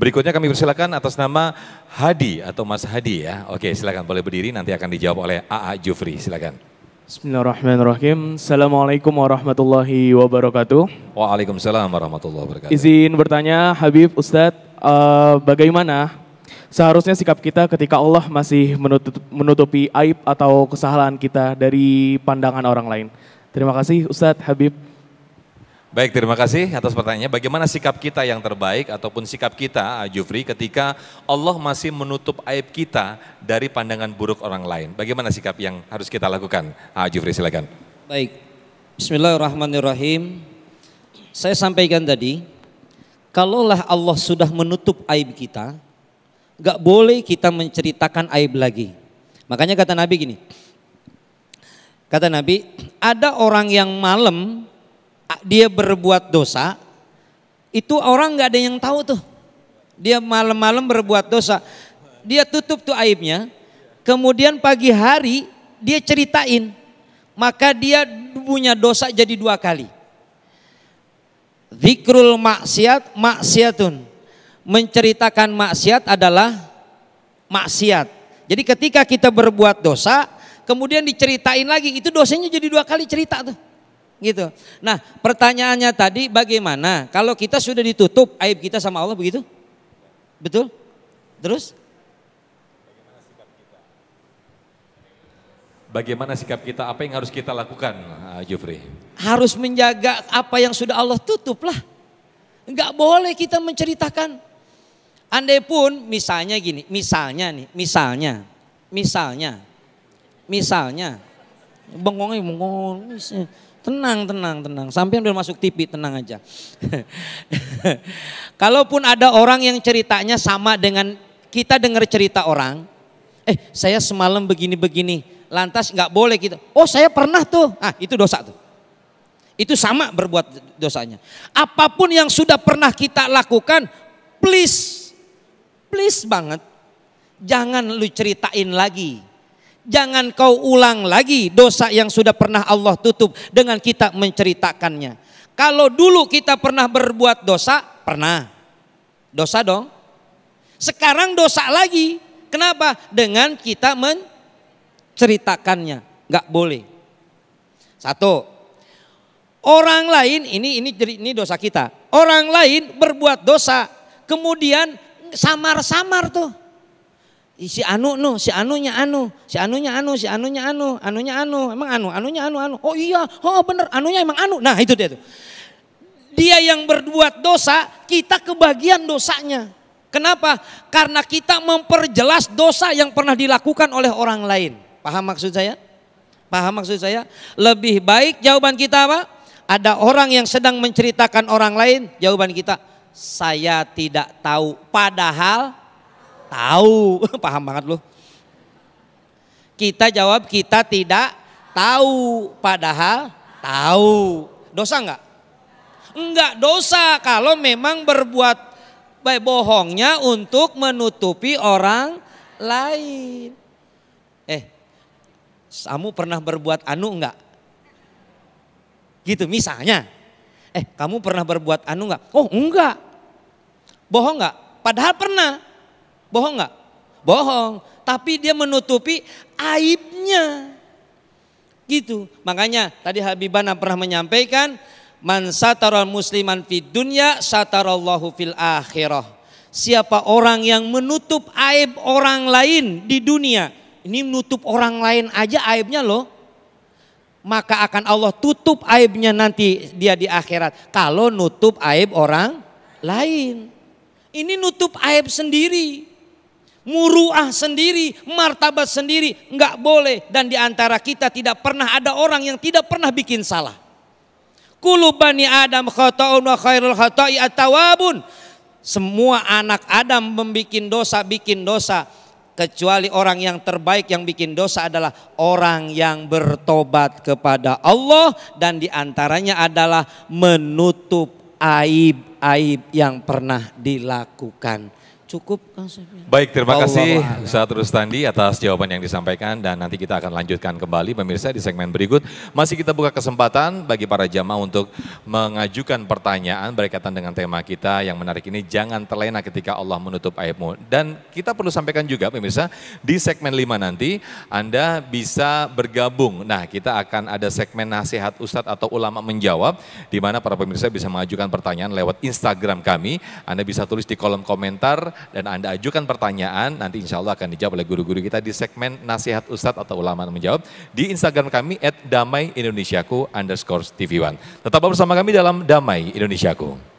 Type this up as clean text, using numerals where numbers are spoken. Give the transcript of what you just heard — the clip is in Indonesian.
Berikutnya kami persilakan atas nama Hadi atau Mas Hadi ya. Oke, silakan boleh berdiri, nanti akan dijawab oleh AA Jufri, silakan. Bismillahirrahmanirrahim. Assalamualaikum warahmatullahi wabarakatuh. Waalaikumsalam warahmatullahi wabarakatuh. Izin bertanya Habib Ustadz, bagaimana seharusnya sikap kita ketika Allah masih menutupi aib atau kesalahan kita dari pandangan orang lain? Terima kasih Ustadz Habib. Baik, terima kasih atas pertanyaannya. Bagaimana sikap kita yang terbaik ataupun sikap kita, Jufri, ketika Allah masih menutup aib kita dari pandangan buruk orang lain? Bagaimana sikap yang harus kita lakukan? Jufri, silakan. Baik, Bismillahirrahmanirrahim. Saya sampaikan tadi, kalaulah Allah sudah menutup aib kita, gak boleh kita menceritakan aib lagi. Makanya kata Nabi gini, kata Nabi, ada orang yang malam dia berbuat dosa, itu orang nggak ada yang tahu tuh. Dia malam-malam berbuat dosa, dia tutup tuh aibnya. Kemudian pagi hari dia ceritain, maka dia punya dosa jadi 2 kali. Zikrul maksiat, maksiatun. Menceritakan maksiat adalah maksiat. Jadi ketika kita berbuat dosa, kemudian diceritain lagi, itu dosanya jadi 2 kali cerita tuh. Gitu. Nah, pertanyaannya tadi bagaimana kalau kita sudah ditutup aib kita sama Allah begitu? Betul? Terus? Bagaimana sikap kita? Apa yang harus kita lakukan, Jufri? Harus menjaga apa yang sudah Allah tutup lah. Enggak boleh kita menceritakan. Andai pun misalnya gini, misalnya bengong. Tenang. Sampai udah masuk TV, tenang aja. Kalaupun ada orang yang ceritanya sama dengan kita dengar cerita orang, saya semalam begini, lantas nggak boleh kita. Oh saya pernah tuh, itu dosa tuh. Itu sama berbuat dosanya. Apapun yang sudah pernah kita lakukan, please banget, jangan lu ceritain lagi. Jangan kau ulang lagi dosa yang sudah pernah Allah tutup dengan kita menceritakannya. Kalau dulu kita pernah berbuat dosa, pernah. Dosa dong. Sekarang dosa lagi. Kenapa? Dengan kita menceritakannya. Gak boleh. 1. Orang lain, ini dosa kita. Orang lain berbuat dosa, kemudian samar-samar tuh. Si anu, anunya anu. Oh iya, bener, anunya emang anu. Nah itu dia tuh. Dia yang berbuat dosa, kita kebagian dosanya. Kenapa? Karena kita memperjelas dosa yang pernah dilakukan oleh orang lain. Paham maksud saya? Lebih baik jawaban kita apa? Ada orang yang sedang menceritakan orang lain, jawaban kita, saya tidak tahu, padahal tahu. Paham banget loh. Kita jawab kita tidak tahu, padahal tahu. Dosa enggak? Enggak dosa kalau memang berbuat bohongnya untuk menutupi orang lain. Kamu pernah berbuat anu enggak? Gitu misalnya. Kamu pernah berbuat anu enggak? Oh enggak. Bohong enggak? Padahal pernah. Bohong nggak? Bohong. Tapi dia menutupi aibnya. Gitu. Makanya tadi Habibana pernah menyampaikan, man sataral musliman fid dunya satarallahu fil akhirah. Siapa orang yang menutup aib orang lain di dunia, ini menutup orang lain aja aibnya loh, maka akan Allah tutup aibnya nanti dia di akhirat. Kalau nutup aib orang lain, ini nutup aib sendiri. Muruah sendiri, martabat sendiri, enggak boleh. Dan diantara kita tidak pernah ada orang yang tidak pernah bikin salah. Kullu bani Adam khata'un wa khairul khata'i at-tawabun. Semua anak Adam bikin dosa. Kecuali orang yang terbaik yang bikin dosa adalah orang yang bertobat kepada Allah. Dan diantaranya adalah menutup aib-aib yang pernah dilakukan. Cukup Kang Sofyan. Baik, terima kasih Wallahu a'lam. Ustadz Rustandi atas jawaban yang disampaikan dan nanti kita akan lanjutkan kembali pemirsa di segmen berikut. Masih kita buka kesempatan bagi para jamaah untuk mengajukan pertanyaan berkaitan dengan tema kita yang menarik ini. Jangan terlena ketika Allah menutup aibmu. Dan kita perlu sampaikan juga pemirsa, di segmen 5 nanti Anda bisa bergabung. Nah, kita akan ada segmen nasihat Ustadz atau ulama menjawab, di mana para pemirsa bisa mengajukan pertanyaan lewat Instagram kami. Anda bisa tulis di kolom komentar dan Anda ajukan pertanyaan, nanti insya Allah akan dijawab oleh guru-guru kita di segmen Nasihat Ustadz atau Ulama Menjawab di Instagram kami @damaiindonesiaku_TV1. Tetap bersama kami dalam Damai Indonesiaku.